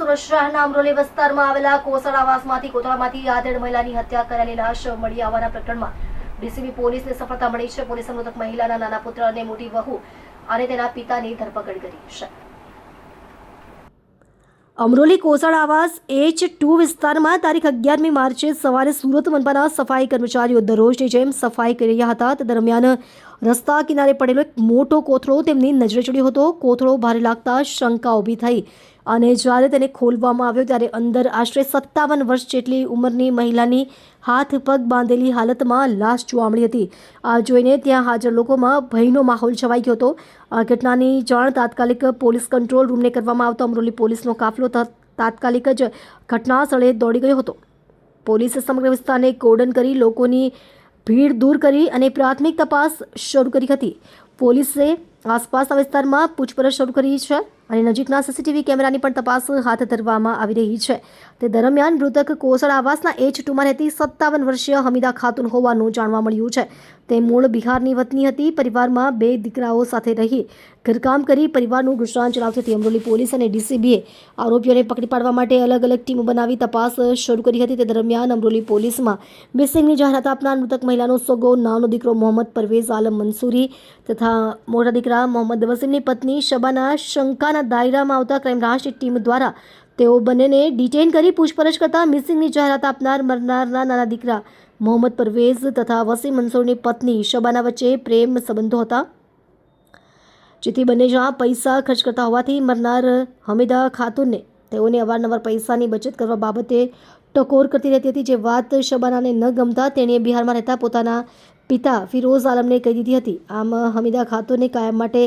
સુરત શહેરના અમરોલી વિસ્તારમાં આવેલા કોસળ આવાસમાંથી કોથળામાંથી આધેડ મહિલાની હત્યા કરાયેલી લાશ મળી આવવાના પ્રકરણમાં ડીસીબી પોલીસને સફળતા મળી છે. પોલીસે મૃતક મહિલાના નાના પુત્ર અને મોટી વહુ અને તેના પિતાની ધરપકડ કરી છે. અમરોલી કોસળ આવાસ H2 વિસ્તારમાં તારીખ 11મી માર્ચે સવારે સુરત મનપાના સફાઈ કર્મચારીઓ દરરોજની જેમ સફાઈ કરી રહ્યા હતા. તે દરમિયાન રસ્તા કિનારે પડેલો એક મોટો કોથળો તેમની નજરે ચડ્યો હતો. કોથળો ભારે લાગતા શંકા ઊભી થઈ અને જ્યારે તેને ખોલવામાં આવ્યો ત્યારે અંદર આશરે 57 વર્ષ જેટલી ઉંમરની મહિલાની હાથ પગ બાંધેલી હાલતમાં લાશ જોવા મળી હતી. આ જોઈને ત્યાં હાજર લોકોમાં ભયનો માહોલ છવાઈ ગયો હતો. આ ઘટનાની જાણ તાત્કાલિક પોલીસ કંટ્રોલ રૂમને કરવામાં આવતા અમરોલી પોલીસનો કાફલો તાત્કાલિક જ ઘટના સ્થળે દોડી ગયો હતો. પોલીસે સમગ્ર વિસ્તારને કોર્ડન કરી લોકોની ભીડ દૂર કરી અને પ્રાથમિક તપાસ શરૂ કરી હતી. પોલીસે આસપાસના વિસ્તારમાં પૂછપરછ શરૂ કરી છે અને નજીકના સીસીટીવી કેમેરાની પણ તપાસ હાથ ધરવામાં આવી રહી છે. તે દરમિયાન મૃતક કોસળ આવાસના H2માં રહેતી 57 વર્ષીય હમીદા ખાતુન હોવાનું જાણવા મળ્યું છે. તે મૂળ બિહારની વતની હતી. પરિવારમાં 2 દીકરાઓ સાથે રહી ઘરકામ કરી પરિવારનું ગુજરાન ચલાવતી હતી. અમરોલી પોલીસ અને ડીસીબીએ આરોપીઓને પકડી પાડવા માટે અલગ અલગ ટીમો બનાવી તપાસ શરૂ કરી હતી. તે દરમિયાન અમરોલી પોલીસમાં મિસિંગની જાહેરાત આપનાર મૃતક મહિલાનો સગો નાનો દીકરો મોહમ્મદ પરવેઝ આલમ મંસૂરી તથા મોટા દીકરા મોહમ્મદ વસીમની પત્ની શબાના શંકાના દાયરામાં આવતા ક્રાઇમ બ્રાન્ચની ટીમ દ્વારા તેઓ બંનેને ડિટેન કરી પૂછપરછ કરતા મિસિંગની જાહેરાત આપનાર મરનારના નાના દીકરા મોહમ્મદ પરવેઝ તથા વસીમ મંસૂરની પત્ની શબાના વચ્ચે પ્રેમ સંબંધો હતા, જેથી બંને જણા પૈસા ખર્ચ કરતા હોવાથી મરનાર હમીદા ખાતુનને તેઓને અવારનવાર પૈસાની બચત કરવા બાબતે ટકોર કરતી રહેતી હતી. જે વાત શબાનાને ન ગમતા તેણીએ બિહારમાં રહેતા પોતાના પિતા ફિરોઝ આલમને કહી દીધી હતી. આમ હમીદા ખાતુનને કાયમ માટે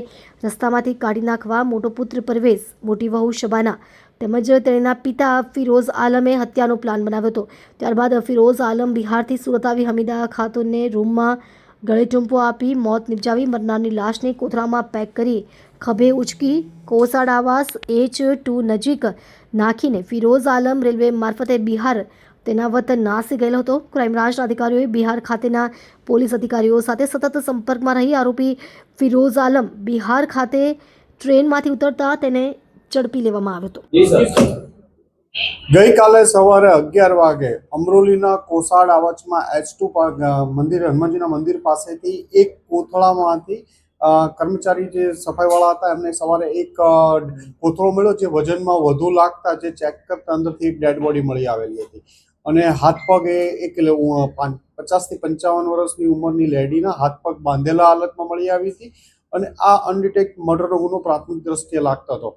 રસ્તામાંથી કાઢી નાખવા મોટો પુત્ર પરવેઝ, મોટી વહુ શબાના તેમજ તેના પિતા ફિરોઝ આલમે હત્યાનો પ્લાન બનાવ્યો હતો. ત્યારબાદ ફિરોઝ આલમ બિહારથી સુરત આવી હમીદા ખાતુનને રૂમમાં ગળે ટૂંપો આપી મોત નિપજાવી મરનારની લાશને કોથળામાં પેક કરી ખભે ઉચકી કોસળ આવાસ H2 નજીક નાખીને ફિરોઝ આલમ રેલવે મારફતે બિહાર તેના વતન નાસી ગયેલો હતો. ક્રાઇમ બ્રાન્ચના અધિકારીઓએ બિહાર ખાતેના પોલીસ અધિકારીઓ સાથે સતત સંપર્કમાં રહી આરોપી ફિરોઝ આલમ બિહાર ખાતે ટ્રેનમાંથી ઉતરતા તેને ઝડપી લેવામાં આવ્યો હતો. ગઈકાલે સવારે 11 વાગે અમરોલીના કોસાડ આવાસમાં H2 મંદિર હનુમાનજીના મંદિર પાસેથી એક કોથળામાંથી કર્મચારી જે સફાઈવાળા હતા એમને સવારે એક કોથળો મળ્યો જે વજનમાં વધુ લાગતા જે ચેક કરતા અંદરથી એક ડેડ બોડી મળી આવેલી હતી અને હાથ પગ એક 50 થી 55 વર્ષની ઉંમરની લેડીના હાથ પગ બાંધેલા હાલતમાં મળી આવી હતી અને આ અનડિટેક્ટ મર્ડરનો ગુનો પ્રાથમિક દ્રષ્ટિએ લાગતો હતો.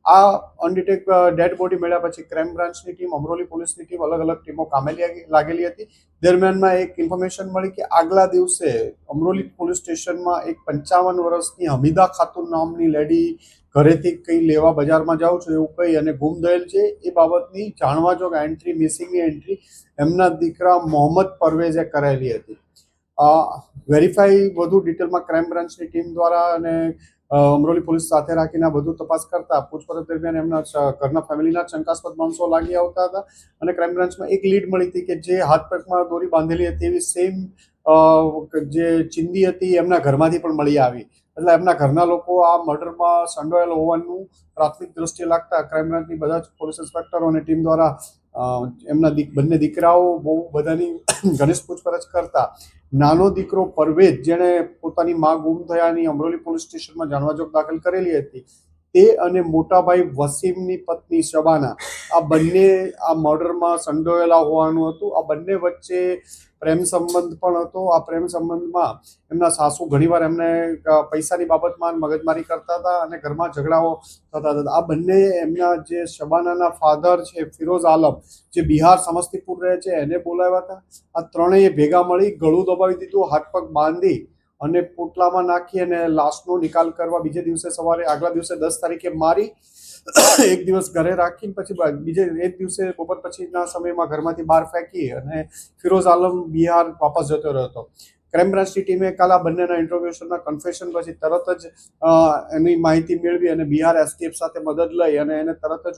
આ અનડિટેક ડેડ બોડી મળ્યા પછી ક્રાઇમ બ્રાન્ચની ટીમ, અમરોલી પોલીસની ટીમ અલગ અલગ ટીમો કામે લાગેલી હતી. દરમિયાનમાં એક ઇન્ફોર્મેશન મળી કે આગલા દિવસે અમરોલી પોલીસ સ્ટેશનમાં એક 55 વર્ષની હમીદા ખાતુન નામની લેડી ઘરેથી કંઈ લેવા બજારમાં જાઉં છું એવું કહી અને ગુમ થયેલ છે. એ બાબતની જાણવા જોગ એન્ટ્રી, મિસિંગની એન્ટ્રી એમના દીકરા મોહમ્મદ પરવેઝે કરેલી હતી. વેરીફાઈ વધુ ડિટેલમાં ક્રાઇમ બ્રાન્ચની ટીમ દ્વારા અને અમરોલી પોલીસ સાથે રાખીને આ બધું તપાસ કરતા પૂછપરછ દરમિયાન એમના ઘરના ફેમિલીના શંકાસ્પદ માણસો લાગી આવતા હતા અને ક્રાઇમ બ્રાન્ચમાં એક લીડ મળી હતી કે જે હાથ પગમાં દોરી બાંધેલી હતી એવી સેમ જે ચિંદી હતી એમના ઘરમાંથી પણ મળી આવી. એટલે એમના ઘરના લોકો આ મર્ડરમાં સંડોવાયેલા હોવાનું પ્રાથમિક દ્રષ્ટિએ લાગતા ક્રાઇમ બ્રાન્ચની બધા જ પોલીસ ઇન્સ્પેક્ટરો અને ટીમ દ્વારા એમના બંને દીકરાઓ બહુ બધાની ઘનિષ્ઠ પૂછપરછ કરતા નાનો દીકરો પરવેઝ જેણે પોતાની માં ગુમ થયાની અમરોલી પોલીસ સ્ટેશનમાં જાણવાજોગ દાખલ કરેલી હતી તે અને મોટા ભાઈ વસીમની પત્ની શબાના આ બંને આ મર્ડરમાં સંડોવાયેલા હોવાનું હતું. આ બંને વચ્ચે પ્રેમ સંબંધ પણ હતો. આ પ્રેમ સંબંધમાં એમના સાસુ ઘણીવાર એમને પૈસાની બાબતમાં મગજમારી કરતા હતા અને ઘરમાં ઝઘડાઓ થતા હતા. આ બંને એમના જે શબાનાના ફાધર છે ફિરોઝ આલમ જે બિહાર સમસ્તીપુર રહે છે એને બોલાવ્યા હતા. આ ત્રણેય ભેગા મળી ગળું દબાવી દીધું, હાથ પગ બાંધી અને પોટલામાં નાખી અને લાશનો નિકાલ કરવા બીજે દિવસે સવારે આગલા દિવસે 10 તારીખે મારી એક દિવસ ઘરે રાખીને પછી બીજે એક દિવસે બપોર પછીના સમયમાં ઘરમાંથી બહાર ફેંકી અને ફિરોઝ આલમ બિહાર વાપસ જતો રહ્યો હતો. ક્રાઇમ બ્રાન્ચની ટીમે કાલે આ બંનેના ઇન્ટ્રોગેશનના કન્ફેશન પછી તરત જ એની માહિતી મેળવી અને બિહાર એસટીએફ સાથે મદદ લઈ અને એને તરત જ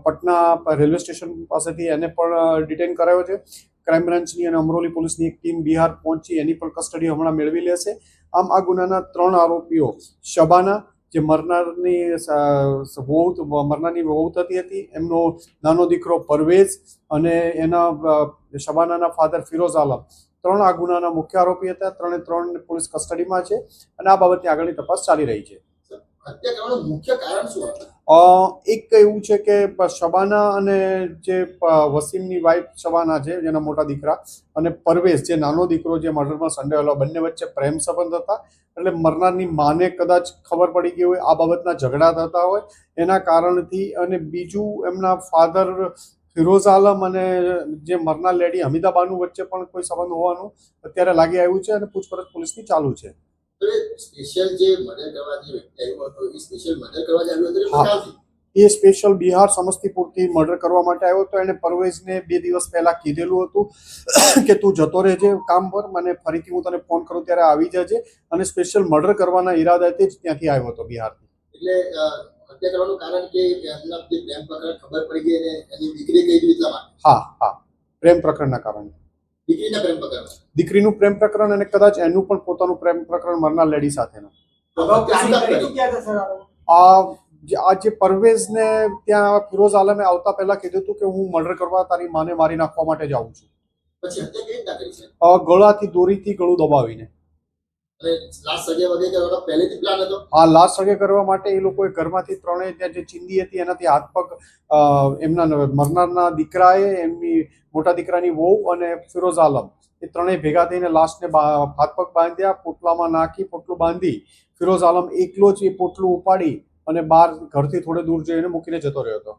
પટના રેલવે સ્ટેશન પાસેથી એને પણ ડિટેન કરાયો છે. ક્રાઇમ બ્રાન્ચની અને અમરોલી પોલીસની એક ટીમ બિહાર પહોંચી એની પણ કસ્ટડી હમણાં મેળવી લેશે. આમ આ ગુનાના 3 આરોપીઓ શબાના, જે મરનારની વહુ થતી હતી, એમનો નાનો દીકરો પરવેઝ અને એના શબાનાના ફાધર ફિરોઝ આલમ, 3 આ ગુનાના મુખ્ય આરોપી હતા. 3 પોલીસ કસ્ટડીમાં છે અને આ બાબતની આગળની તપાસ ચાલી રહી છે. હત્યા કરવાનું મુખ્ય કારણ શું હતું? એક એવું છે કે શબાના અને જે વસીમની વાઇફ શબાના છે, જેના મોટા દીકરા, અને પરવેઝ જે નાનો દીકરો જે મર્ડરમાં સંડોવાયેલો, બંને વચ્ચે પ્રેમ સંબંધ હતા. એટલે મરનારની માને કદાચ ખબર પડી ગઈ હોય, આ બાબતના ઝઘડા થતા હોય એના કારણથી. અને બીજું, એમના ફાધર ફિરોઝ આલમ અને જે મરનાર લેડી હમીદા બાનુ વચ્ચે પણ કોઈ સંબંધ હોવાનું અત્યારે લાગી આવ્યું છે અને પૂછપરછ પોલીસની ચાલુ છે. સ્પેશિયલ જે મર્ડર કરવા જે વ્યક્તિ આવ્યો હતો, એ સ્પેશિયલ મર્ડર કરવા જ આવ્યો હતો? એ સ્પેશિયલ બિહાર સમસ્તીપુરથી મર્ડર કરવા માટે આવ્યો હતો. એને પરવેઝને 2 દિવસ પહેલા કીધેલું હતું કે તું જતો રહેજે કામ પર, મને ફરીથી હું તને ફોન કરું ત્યારે આવી જજે, અને સ્પેશિયલ મર્ડર કરવાના ઈરાદાથી જ ત્યાંથી આવ્યો હતો બિહારથી. એટલે હત્યા કરવાનું કારણ કે એમના જે પ્રેમ પ્રકરણ ખબર પડી ગઈ અને એની દીકરી કઈ એટલા માટે? હા, પ્રેમ પ્રકરણના કારણે. દીકરીના પ્રેમ પ્રકરણ? દીકરીનું પ્રેમ પ્રકરણ અને કદાચ એનું પણ પોતાનું પ્રેમ પ્રકરણ મરનાર લેડી સાથેનું. આ જે પરવેઝને ત્યાં ફિરોઝ આલમે આવતા પહેલા કીધું હતું કે હું મર્ડર કરવા તારી માને મારી નાખવા માટે જાઉં છું. પછી હત્યા કેવી રીતના કરી છે? ગળાથી દોરીથી ગળું દબાવીને. અને લાશ સગે વગે કરવાનો પહેલેથી પ્લાન હતો? આ લાશ સગે કરવા માટે એ લોકોએ ઘરમાંથી 3 ત્યાં જે ચીંદી હતી એનાથી હાથ પગ, એમના મરનારના દીકરાએ, એમની મોટા દીકરાની વહુ અને ફિરોઝ આલમ, એ 3 ભેગા થઈને લાશને હાથ પગ બાંધ્યા, પોટલામાં નાખી, પોટલું બાંધી. ફિરોઝ આલમ એકલો જ એ પોટલું ઉપાડી અને બહાર ઘરથી થોડે દૂર જઈને મૂકીને જતો રહ્યો હતો.